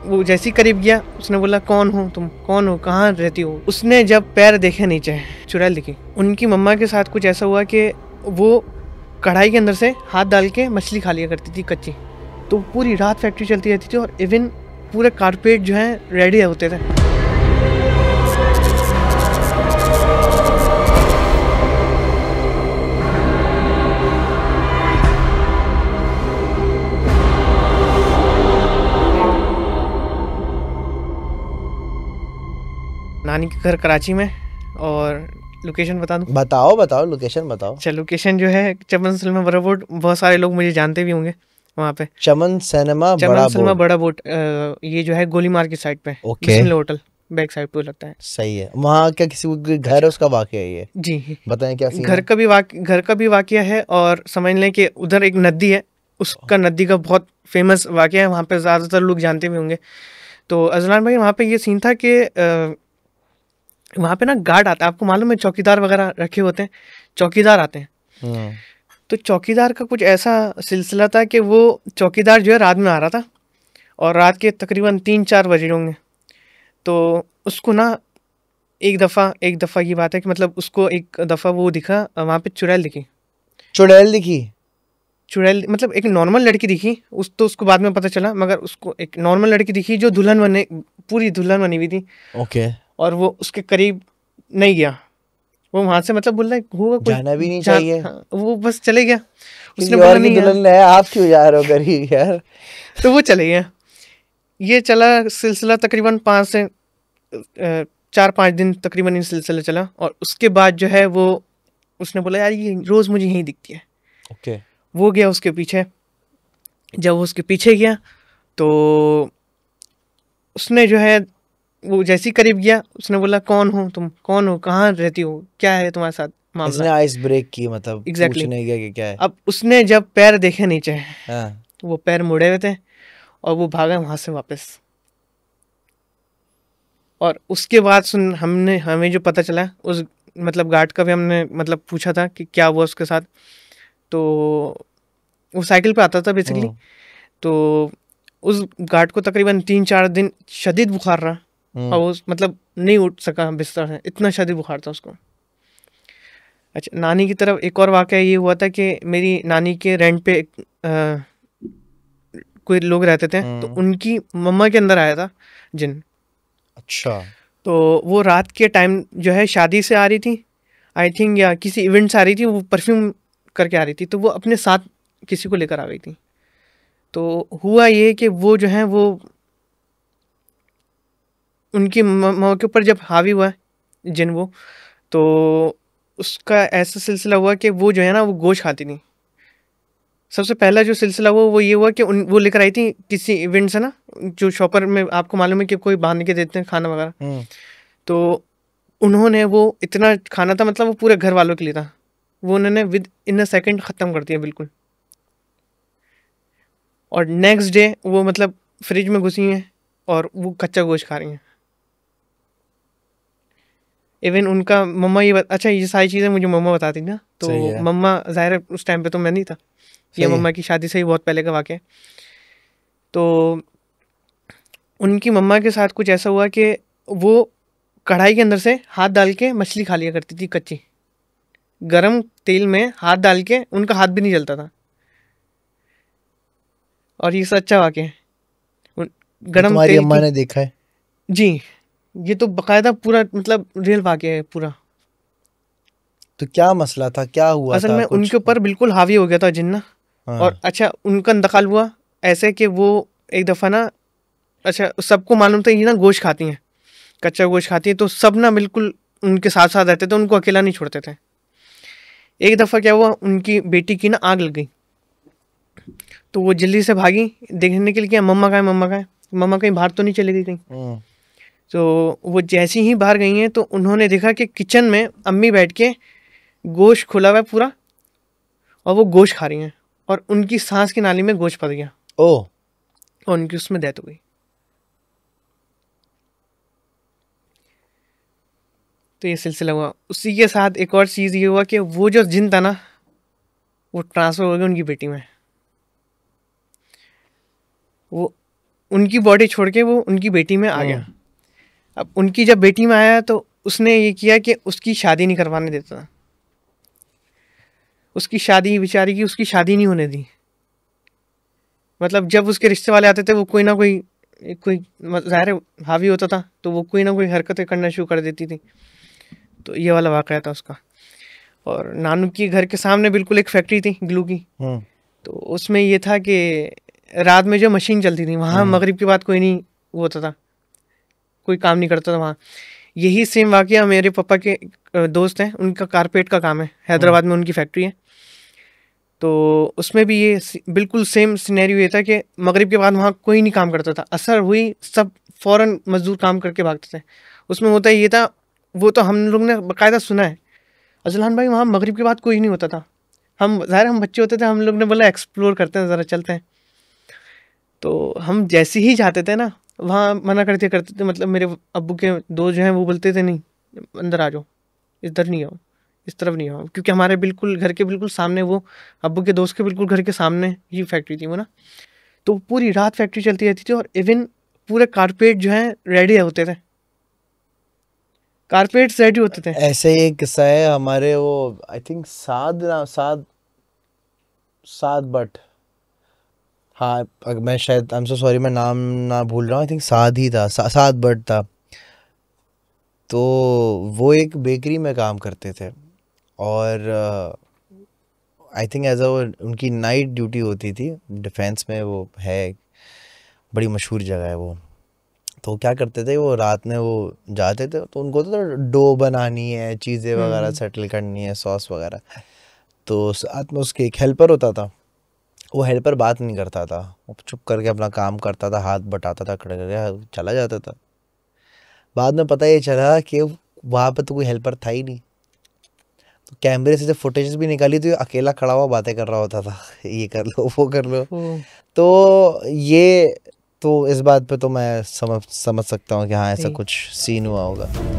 वो जैसे ही करीब गया उसने बोला कौन हो तुम, कौन हो, कहाँ रहती हो। उसने जब पैर देखे नीचे, चुड़ैल दिखी। उनकी मम्मा के साथ कुछ ऐसा हुआ कि वो कढ़ाई के अंदर से हाथ डाल के मछली खा लिया करती थी कच्ची। तो पूरी रात फैक्ट्री चलती रहती थी और इवन पूरे कारपेट जो हैं रेडी होते थे। नानी के घर कराची में, और लोकेशन बता दूं? बताओ लोकेशन बताओ। अच्छा, लोकेशन जो है चमन सलमा बड़ा बोट, बहुत सारे लोग मुझे जानते भी होंगे वहाँ पे। चमन सलमा बड़ा बोट, ये जो है गोली मार की साइड पे, बिस्मिल होटल बैक साइड पे लगता है। सही है। वहाँ क्या किसी को घर है उसका वाकया है ये? जी बताएं क्या सीन घर का भी वाकया है, और समझ लें कि उधर एक नदी है, उसका नदी का बहुत फेमस वाकया है, वहाँ पे ज़्यादातर लोग जानते भी होंगे। तो अजलान भाई, वहाँ पे ये सीन था कि वहाँ पे ना गार्ड आता है, आपको मालूम है चौकीदार वगैरह रखे होते हैं, चौकीदार आते हैं। तो चौकीदार का कुछ ऐसा सिलसिला था कि वो चौकीदार जो है रात में आ रहा था, और रात के तकरीबन 3-4 बजे होंगे। तो उसको ना एक दफ़ा की बात है कि मतलब उसको एक दफ़ा वो दिखा, वहाँ पे चुड़ैल दिखी। चुड़ैल मतलब एक नॉर्मल लड़की दिखी, उसको बाद में पता चला, मगर उसको एक नॉर्मल लड़की दिखी जो पूरी दुल्हन बनी हुई थी। ओके। और वो उसके करीब नहीं गया, वो वहां से मतलब बोल रहा है होगा कोई, जाना भी नहीं चाहिए। हाँ, वो बस चले गया। उसने बोला और नहीं, दुल्हन है, आप क्यों जा रहे हो गरीब यार। तो वो चले गया। ये चला सिलसिला तकरीबन 4-5 दिन तकरीबन ये सिलसिला चला, और उसके बाद जो है वो उसने बोला यार ये रोज मुझे यहीं दिखती है। ओके। वो गया उसके पीछे। जब वो उसके पीछे गया तो उसने जो है वो जैसे ही करीब गया उसने बोला कौन हो तुम, कौन हो, कहाँ रहती हो, क्या है तुम्हारे साथ मामला। इसने आइस ब्रेक की, मतलब एग्जैक्टली पूछने गया कि क्या है। अब उसने जब पैर देखे नीचे, हाँ। तो वो पैर मुड़े हुए थे और वो भागा वहां से वापस। और उसके बाद हमें जो पता चला, उस मतलब गार्ड का भी हमने मतलब पूछा था कि क्या हुआ उसके साथ। तो वो साइकिल पे आता था बेसिकली। तो उस गार्ड को तकरीबन 3-4 दिन शदीद बुखार रहा, और वो मतलब नहीं उठ सका बिस्तर से, इतना शदीद बुखार था उसको। अच्छा, नानी की तरफ एक और वाकया ये हुआ था कि मेरी नानी के रेंट पे कोई लोग रहते थे, तो उनकी मम्मा के अंदर आया था जिन। अच्छा। तो वो रात के टाइम जो है शादी से आ रही थी आई थिंक, या किसी इवेंट से आ रही थी, वो परफ्यूम करके आ रही थी, तो वो अपने साथ किसी को लेकर आ गई थी। तो हुआ ये कि वो जो है वो उनकी माँ के ऊपर जब हावी हुआ जिन वो, तो उसका ऐसा सिलसिला हुआ कि वो जो है ना वो गोश्त खाती नहीं। सबसे पहला जो सिलसिला हुआ वो ये हुआ कि वो लेकर आई थी किसी इवेंट से ना, जो शॉपर में आपको मालूम है कि कोई बांध के देते हैं खाना वगैरह। तो उन्होंने वो इतना खाना था, मतलब वो पूरे घर वालों के लिए था, वो उन्होंने विद इन अ सेकंड ख़त्म कर दिया बिल्कुल। और नेक्स्ट डे वो मतलब फ्रिज में घुसी हैं और वो कच्चा गोश्त खा रही हैं। इवन उनका मम्मा अच्छा ये सारी चीज़ें मुझे मम्मा बताती ना, तो मम्मा ज़ाहिर है उस टाइम पे तो मैं नहीं था, ये मम्मा की शादी से ही बहुत पहले का वाक़या है। तो उनकी मम्मा के साथ कुछ ऐसा हुआ कि वो कढ़ाई के अंदर से हाथ डाल के मछली खा लिया करती थी कच्ची, गरम तेल में हाथ डाल के, उनका हाथ भी नहीं जलता था। और ये सच्चा वाक़या है, गरम तुम्हारी अम्मा ने देखा है? जी, ये तो बकायदा पूरा मतलब रियल वाक़या है पूरा। तो क्या मसला था, क्या हुआ असल था? में उनके ऊपर बिल्कुल हावी हो गया था जिन्ना। और अच्छा उनका इंतकाल हुआ ऐसे कि वो एक दफ़ा ना, अच्छा सबको मालूम था ये ना गोश्त खाती हैं, कच्चा गोश्त खाती है, तो सब ना बिल्कुल उनके साथ साथ रहते थे, उनको अकेला नहीं छोड़ते थे। एक दफ़ा क्या हुआ, उनकी बेटी की ना आग लग गई, तो वो जल्दी से भागी देखने के लिए, क्या मम्मा कहाँ है, मम्मा कहाँ है, मम्मा कहीं बाहर तो नहीं चली गई कहीं। तो वो जैसी ही बाहर गई हैं तो उन्होंने देखा कि किचन में अम्मी बैठ के गोश्त खुला हुआ है पूरा, और वो गोश्त खा रही हैं, और उनकी सांस की नाली में गोश्त फंस गया। ओह। और उनकी उसमें डेथ हो गई। तो ये सिलसिला हुआ। उसी के साथ एक और चीज़ ये हुआ कि वो जो जिन था ना वो ट्रांसफ़र हो गया उनकी बेटी में। वो उनकी बॉडी छोड़ के वो उनकी बेटी में आ गया। अब उनकी जब बेटी में आया तो उसने ये किया कि उसकी शादी नहीं करवाने देता था। उसकी शादी बेचारी की उसकी शादी नहीं होने दी। मतलब जब उसके रिश्ते वाले आते थे वो कोई ना कोई ज़ाहिर है हावी होता था तो वो कोई ना कोई हरकतें करना शुरू कर देती थी। तो ये वाला वाक़या था उसका। और नानू की घर के सामने बिल्कुल एक फैक्ट्री थी ग्लू की। तो उसमें ये था कि रात में जो मशीन चलती थी वहाँ मगरिब के बाद कोई नहीं वो होता था, कोई काम नहीं करता था वहाँ। यही सेम वाक़या मेरे पापा के दोस्त हैं, उनका कारपेट का काम है, हैदराबाद में उनकी फैक्ट्री है। तो उसमें भी ये बिल्कुल सेम सिनेरियो ये था कि मगरिब के बाद वहाँ कोई नहीं काम करता था। असर हुई सब फ़ौरन मजदूर काम करके भागते थे। उसमें होता ये था, वो तो हम लोग ने बाकायदा सुना है अजलान भाई, वहाँ मगरिब के बाद कोई नहीं होता था। हम ज़ाहिर हम बच्चे होते थे, हम लोग ने बोला एक्सप्लोर करते हैं, ज़रा चलते हैं। तो हम जैसे ही जाते थे ना वहाँ मना करते थे, मतलब मेरे अब्बू के दोस्त जो हैं वो बोलते थे नहीं अंदर आ जाओ, इधर नहीं आओ, इस तरफ नहीं आओ, क्योंकि हमारे बिल्कुल घर के बिल्कुल सामने वो अब्बू के दोस्त के बिल्कुल घर के सामने ही फैक्ट्री थी वो ना। तो पूरी रात फैक्ट्री चलती रहती थी और इवन पूरे कारपेट जो हैं रेडी होते थे, कारपेट्स रेडी होते थे। ऐसे ही एक किस्सा है हमारे, वो आई थिंक साद बट, हाँ मैं शायद आई एम सो सॉरी मैं नाम ना भूल रहा हूँ, आई थिंक साद ही था, साद बट था। तो वो एक बेकरी में काम करते थे और आई थिंक एज अ उनकी नाइट ड्यूटी होती थी डिफेंस में, वो है बड़ी मशहूर जगह है वो। तो क्या करते थे वो रात में वो जाते थे, तो उनको तो डो बनानी है, चीज़ें वगैरह सेटल करनी है, सॉस वगैरह। तो साथ में उसके एक हेल्पर होता था, वो हेल्पर बात नहीं करता था, वो चुप करके अपना काम करता था, हाथ बटाता था, खड़े करके चला जाता था। बाद में पता ये चला कि वहाँ पे तो कोई हेल्पर था ही नहीं। तो कैमरे से जब फुटेज भी निकाली तो ये अकेला खड़ा हुआ बातें कर रहा होता था, ये कर लो वो कर लो। तो ये तो इस बात पे तो मैं समझ सकता हूँ कि हाँ ऐसा कुछ सीन हुआ होगा।